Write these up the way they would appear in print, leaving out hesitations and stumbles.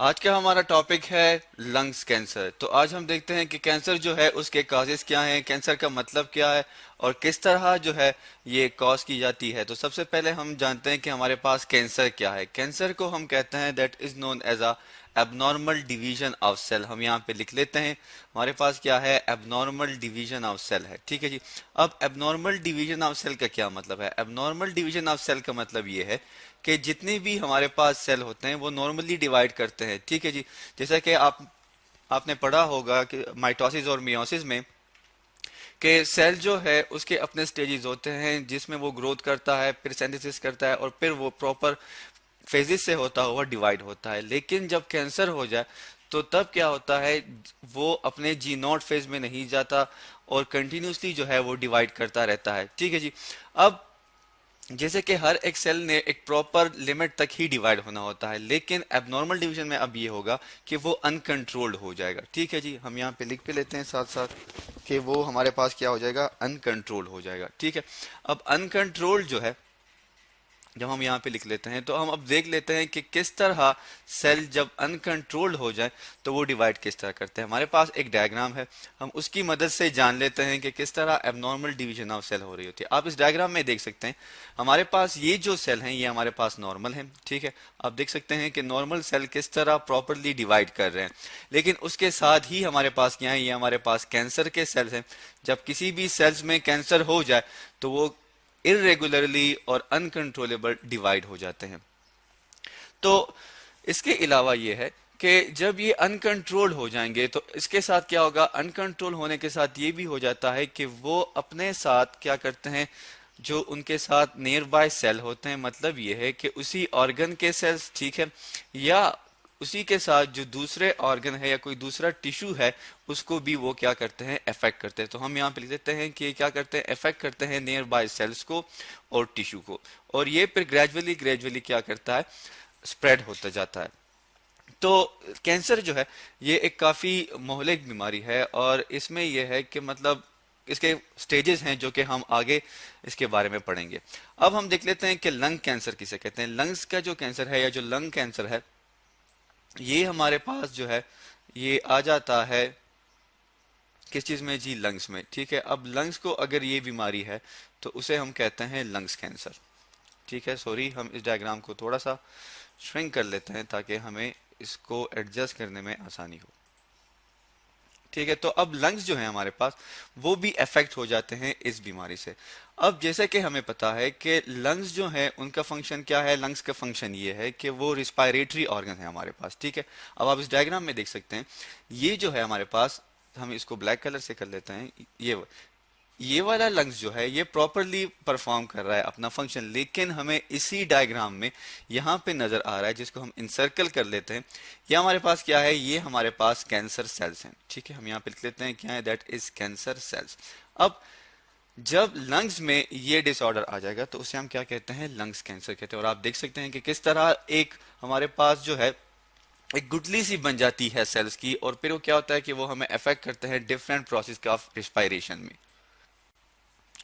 आज का हमारा टॉपिक है लंग्स कैंसर। तो आज हम देखते हैं कि कैंसर जो है उसके काजेस क्या हैं, कैंसर का मतलब क्या है और किस तरह जो है ये कॉज की जाती है। तो सबसे पहले हम जानते हैं कि हमारे पास कैंसर क्या है। कैंसर को हम कहते हैं that is known as a abnormal division of cell. हम यहाँ पे लिख लेते हैं हमारे पास क्या है, एबनॉर्मल डिवीजन ऑफ सेल है। ठीक है जी। अब एबनॉर्मल डिवीजन ऑफ सेल का क्या मतलब है? एबनॉर्मल डिवीजन ऑफ सेल का मतलब ये है कि जितने भी हमारे पास सेल होते हैं वो नॉर्मली डिवाइड करते हैं। ठीक है जी। जैसा कि आपने पढ़ा होगा कि माइटोसिस और मियोसिस में कि सेल जो है उसके अपने स्टेजेस होते हैं जिसमें वो ग्रोथ करता है, फिर सिंथेसिस करता है और फिर वो प्रॉपर फेजेस से होता हुआ डिवाइड होता है। लेकिन जब कैंसर हो जाए तो तब क्या होता है, वो अपने जी नॉट फेज में नहीं जाता और कंटिन्यूसली जो है वो डिवाइड करता रहता है। ठीक है जी। अब जैसे कि हर एक सेल ने एक प्रॉपर लिमिट तक ही डिवाइड होना होता है, लेकिन एबनॉर्मल डिवीजन में अब ये होगा कि वो अनकंट्रोल्ड हो जाएगा। ठीक है जी। हम यहाँ पे लिख पे लेते हैं साथ साथ कि वो हमारे पास क्या हो जाएगा, अनकंट्रोल्ड हो जाएगा। ठीक है। अब अनकंट्रोल्ड जो है जब हम यहाँ पे लिख लेते हैं तो हम अब देख लेते हैं कि किस तरह सेल जब अनकंट्रोल्ड हो जाए तो वो डिवाइड किस तरह करते हैं। हमारे पास एक डायग्राम है, हम उसकी मदद से जान लेते हैं कि किस तरह एबनॉर्मल डिवीजन ऑफ सेल हो रही होती है। आप इस डायग्राम में देख सकते हैं हमारे पास ये जो सेल हैं ये हमारे पास नॉर्मल हैं। ठीक है। आप देख सकते हैं कि नॉर्मल सेल किस तरह प्रॉपरली डिवाइड कर रहे हैं। लेकिन उसके साथ ही हमारे पास क्या है, ये हमारे पास कैंसर के सेल्स हैं। जब किसी भी सेल्स में कैंसर हो जाए तो वो इरेगुलरली और अनकंट्रोलेबल डिवाइड हो जाते हैं। तो इसके अलावा ये है कि जब ये अनकंट्रोल हो जाएंगे तो इसके साथ क्या होगा, अनकंट्रोल होने के साथ ये भी हो जाता है कि वो अपने साथ क्या करते हैं, जो उनके साथ नियर बाय सेल होते हैं, मतलब ये है कि उसी ऑर्गन के सेल्स, ठीक है, या उसी के साथ जो दूसरे ऑर्गन है या कोई दूसरा टिश्यू है उसको भी वो क्या करते हैं, अफेक्ट करते हैं। तो हम यहाँ पे लिख देते हैं कि क्या करते हैं, अफेक्ट करते हैं नियर बाय सेल्स को और टिश्यू को, और ये फिर ग्रेजुअली ग्रेजुअली क्या करता है, स्प्रेड होता जाता है। तो कैंसर जो है ये एक काफ़ी मोहलिक बीमारी है और इसमें यह है कि मतलब इसके स्टेजेस हैं जो कि हम आगे इसके बारे में पढ़ेंगे। अब हम देख लेते हैं कि लंग कैंसर किसे कहते हैं। लंग्स का जो कैंसर है या जो लंग कैंसर है ये हमारे पास जो है ये आ जाता है किस चीज़ में जी, लंग्स में। ठीक है। अब लंग्स को अगर ये बीमारी है तो उसे हम कहते हैं लंग्स कैंसर। ठीक है। सॉरी, हम इस डायग्राम को थोड़ा सा श्रिंक कर लेते हैं ताकि हमें इसको एडजस्ट करने में आसानी हो। ठीक है। तो अब लंग्स जो है हमारे पास वो भी अफेक्ट हो जाते हैं इस बीमारी से। अब जैसे कि हमें पता है कि लंग्स जो है उनका फंक्शन क्या है, लंग्स का फंक्शन ये है कि वो रिस्पायरेटरी ऑर्गन है हमारे पास। ठीक है। अब आप इस डायग्राम में देख सकते हैं ये जो है हमारे पास, हम इसको ब्लैक कलर से कर लेते हैं, ये वाला लंग्स जो है ये प्रॉपरली परफॉर्म कर रहा है अपना फंक्शन, लेकिन हमें इसी डायग्राम में यहाँ पे नजर आ रहा है, जिसको हम इंसर्कल कर लेते हैं, ये हमारे पास क्या है, ये हमारे पास कैंसर सेल्स हैं। ठीक है। हम यहाँ पे लिख लेते हैं क्या है, दैट इज कैंसर सेल्स। अब जब लंग्स में ये डिसऑर्डर आ जाएगा तो उसे हम क्या कहते हैं, लंग्स कैंसर कहते हैं। और आप देख सकते हैं कि किस तरह एक हमारे पास जो है एक गुठली सी बन जाती है सेल्स की, और फिर वो क्या होता है कि वो हमें अफेक्ट करते हैं डिफरेंट प्रोसेस ऑफ रिस्पायरेशन में।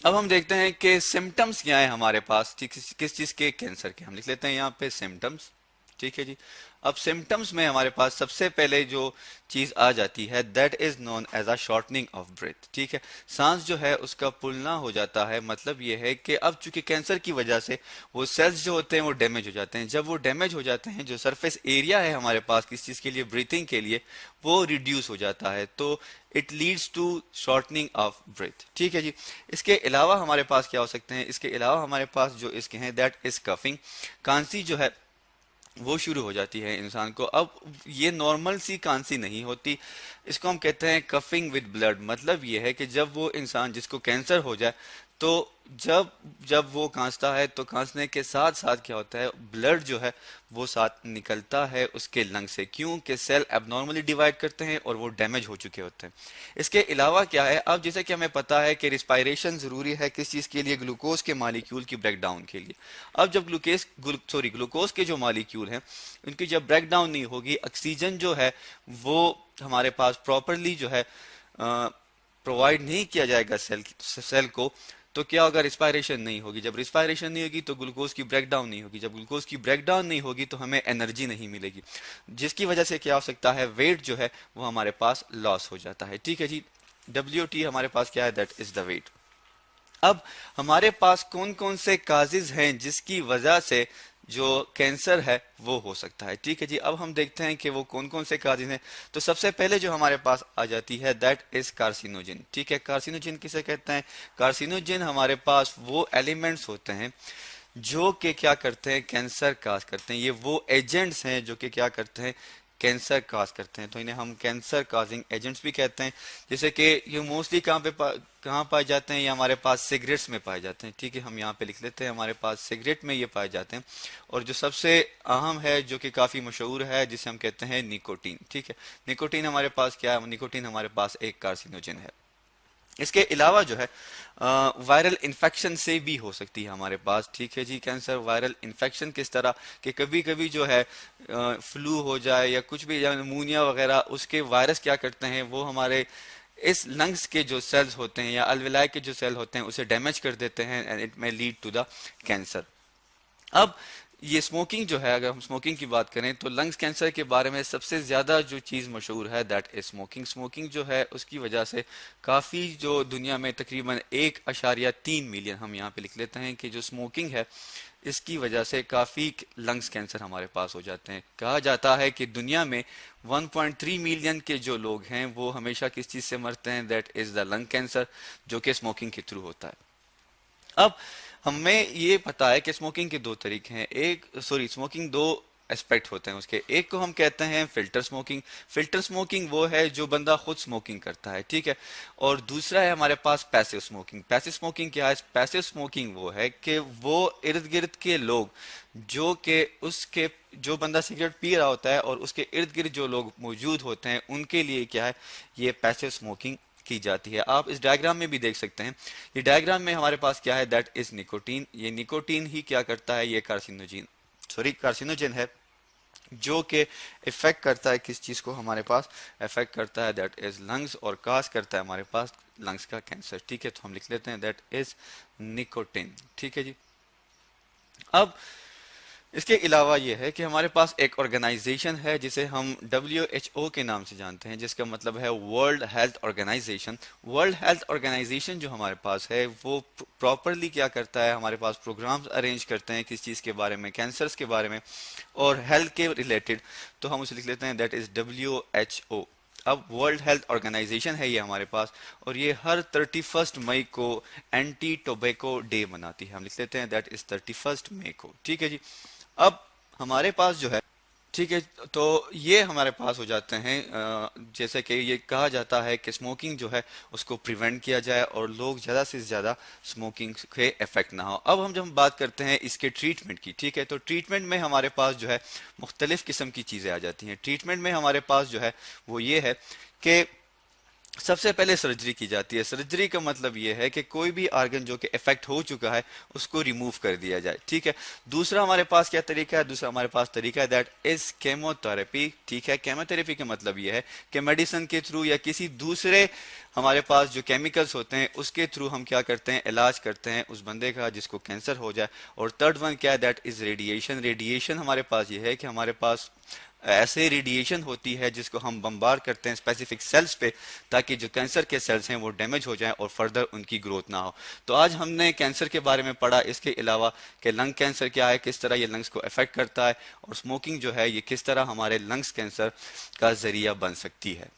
अब हम देखते हैं कि सिम्टम्स क्या है हमारे पास, किस चीज के, कैंसर के। हम लिख लेते हैं यहाँ पे सिम्टम्स। ठीक है जी। अब सिम्टम्स में हमारे पास सबसे पहले जो चीज आ जाती है that is known as a shortening of breath. ठीक है। सांस जो है उसका फूलना हो जाता है, मतलब ये है कि अब चूंकि कैंसर की वजह से वो सेल्स जो होते हैं वो डैमेज हो जाते हैं। जब वो डैमेज हो जाते हैं, जो सरफेस एरिया है हमारे पास किस चीज के लिए, ब्रीथिंग के लिए, वो रिड्यूस हो जाता है। तो it leads to shortening of breath. ठीक है जी। इसके अलावा हमारे पास क्या हो सकते हैं, इसके अलावा हमारे पास जो इसके हैं दैट इज कफिंग, खांसी जो है वो शुरू हो जाती है इंसान को। अब ये नॉर्मल सी खांसी नहीं होती, इसको हम कहते हैं कफिंग विद ब्लड। मतलब ये है कि जब वो इंसान जिसको कैंसर हो जाए तो जब जब वो खांसता है तो खांसने के साथ साथ क्या होता है, ब्लड जो है वो साथ निकलता है उसके लंग से, क्योंकि सेल एबनॉर्मली डिवाइड करते हैं और वो डैमेज हो चुके होते हैं। इसके अलावा क्या है, अब जैसे कि हमें पता है कि रिस्पायरेशन जरूरी है किस चीज़ के लिए, ग्लूकोज के मालिक्यूल की ब्रेकडाउन के लिए। अब जब ग्लूकोज के जो मालिक्यूल हैं उनकी जब ब्रेकडाउन नहीं होगी, ऑक्सीजन जो है वो हमारे पास प्रॉपरली जो है प्रोवाइड नहीं किया जाएगा सेल को, तो क्या होगा, रिस्पायरेशन नहीं होगी। जब रिस्पायरेशन नहीं होगी तो ग्लूकोज की ब्रेकडाउन नहीं होगी। जब ग्लूकोज की ब्रेकडाउन नहीं होगी तो हमें एनर्जी नहीं मिलेगी, जिसकी वजह से क्या हो सकता है, वेट जो है वो हमारे पास लॉस हो जाता है। ठीक है जी, WT हमारे पास क्या है, दैट इज द वेट। अब हमारे पास कौन कौन से काजेज हैं जिसकी वजह से जो कैंसर है वो हो सकता है। ठीक है जी, अब हम देखते हैं कि वो कौन कौन से काजेज हैं। तो सबसे पहले जो हमारे पास आ जाती है दैट इज कार्सिनोजिन। ठीक है, कार्सिनोजिन किसे कहते हैं? कार्सिनोजिन हमारे पास वो एलिमेंट्स होते हैं जो कि क्या करते हैं, कैंसर काज करते हैं। ये वो एजेंट्स हैं जो कि क्या करते हैं, कैंसर काज करते हैं। तो इन्हें हम कैंसर काजिंग एजेंट्स भी कहते हैं। जैसे कि ये मोस्टली कहाँ पाए जाते हैं, ये हमारे पास सिगरेट्स में पाए जाते हैं। ठीक है, हम यहाँ पे लिख लेते हैं, हमारे पास सिगरेट में ये पाए जाते हैं। और जो सबसे अहम है, जो कि काफ़ी मशहूर है, जिसे हम कहते हैं निकोटीन। ठीक है, निकोटीन हमारे पास क्या है, निकोटीन हमारे पास एक कार्सिनोजन है। इसके अलावा जो है वायरल इन्फेक्शन से भी हो सकती है हमारे पास। ठीक है जी, कैंसर वायरल इन्फेक्शन किस तरह कि कभी कभी जो है फ्लू हो जाए या कुछ भी, या निमोनिया वगैरह, उसके वायरस क्या करते हैं, वो हमारे इस लंग्स के जो सेल्स होते हैं या अल्वेलाई के जो सेल होते हैं उसे डैमेज कर देते हैं, and it may lead to the cancer. अब ये स्मोकिंग जो है, अगर हम स्मोकिंग की बात करें तो लंग्स कैंसर के बारे में सबसे ज़्यादा जो चीज़ मशहूर है दैट इज स्मोकिंग। स्मोकिंग जो है उसकी वजह से काफ़ी, जो दुनिया में तकरीबन 1.3 मिलियन, हम यहाँ पे लिख लेते हैं कि जो स्मोकिंग है इसकी वजह से काफ़ी लंग्स कैंसर हमारे पास हो जाते हैं। कहा जाता है कि दुनिया में 1.3 मिलियन के जो लोग हैं वो हमेशा किस चीज़ से मरते हैं, that is the lung cancer, जो कि स्मोकिंग के थ्रू होता है। अब हमें ये पता है कि स्मोकिंग के दो तरीके हैं, स्मोकिंग दो एस्पेक्ट होते हैं उसके। एक को हम कहते हैं फिल्टर स्मोकिंग। फिल्टर स्मोकिंग वो है जो बंदा खुद स्मोकिंग करता है। ठीक है, और दूसरा है हमारे पास पैसिव स्मोकिंग। पैसिव स्मोकिंग क्या है? पैसिव स्मोकिंग वो है कि वो इर्द गिर्द के लोग, जो कि उसके, जो बंदा सिगरेट पी रहा होता है और उसके इर्द गिर्द जो लोग मौजूद होते हैं, उनके लिए क्या है, ये पैसिव स्मोकिंग की जाती है। आप इस डायग्राम में भी देख सकते हैं, ये डायग्राम में हमारे पास क्या है, दैट इज निकोटीन। ये निकोटीन ही क्या करता है, ये कार्सिनोजन है, जो कि इफेक्ट करता है किस चीज को, हमारे पास इफेक्ट करता है दैट इज लंग्स, और काज करता है हमारे पास लंग्स का कैंसर। ठीक है, तो हम लिख लेते हैं दैट इज निकोटीन। ठीक है जी। अब इसके अलावा ये है कि हमारे पास एक ऑर्गेनाइजेशन है जिसे हम WHO के नाम से जानते हैं, जिसका मतलब है World Health Organization. World Health Organization जो हमारे पास है वो प्रॉपरली क्या करता है, हमारे पास प्रोग्राम्स अरेंज करते हैं किस चीज़ के बारे में, कैंसर्स के बारे में और हेल्थ के रिलेटेड। तो हम उसे लिख लेते हैं दैट इज WHO। अब वर्ल्ड हेल्थ ऑर्गेनाइजेशन है ये हमारे पास, और ये हर 31 मई को एंटी टोबैको डे मनाती है। हम लिख लेते हैं दैट इज 31 मई को। ठीक है जी। अब हमारे पास जो है, ठीक है, तो ये हमारे पास हो जाते हैं, जैसे कि ये कहा जाता है कि स्मोकिंग जो है उसको प्रिवेंट किया जाए और लोग ज़्यादा से ज़्यादा स्मोकिंग के इफेक्ट ना हो। अब जब हम बात करते हैं इसके ट्रीटमेंट की, ठीक है, तो ट्रीटमेंट में हमारे पास जो है मुख्तलिफ किस्म की चीज़ें आ जाती हैं। ट्रीटमेंट में हमारे पास जो है वो ये है कि सबसे पहले सर्जरी की जाती है। सर्जरी का मतलब यह है कि कोई भी आर्गन जो कि इफेक्ट हो चुका है उसको रिमूव कर दिया जाए। ठीक है, दूसरा हमारे पास क्या तरीका है, दूसरा हमारे पास तरीका है दैट इज केमोथेरेपी। ठीक है, केमोथेरेपी का मतलब यह है कि मेडिसिन के थ्रू या किसी दूसरे हमारे पास जो केमिकल्स होते हैं उसके थ्रू हम क्या करते हैं, इलाज करते हैं उस बंदे का जिसको कैंसर हो जाए। और थर्ड वन क्या है, दैट इज रेडिएशन। रेडिएशन हमारे पास ये है कि हमारे पास ऐसे रेडिएशन होती है जिसको हम बम्बार करते हैं स्पेसिफिक सेल्स पे, ताकि जो कैंसर के सेल्स हैं वो डैमेज हो जाएं और फर्दर उनकी ग्रोथ ना हो। तो आज हमने कैंसर के बारे में पढ़ा, इसके अलावा कि लंग कैंसर क्या है, किस तरह ये लंग्स को अफेक्ट करता है, और स्मोकिंग जो है ये किस तरह हमारे लंग्स कैंसर का जरिया बन सकती है।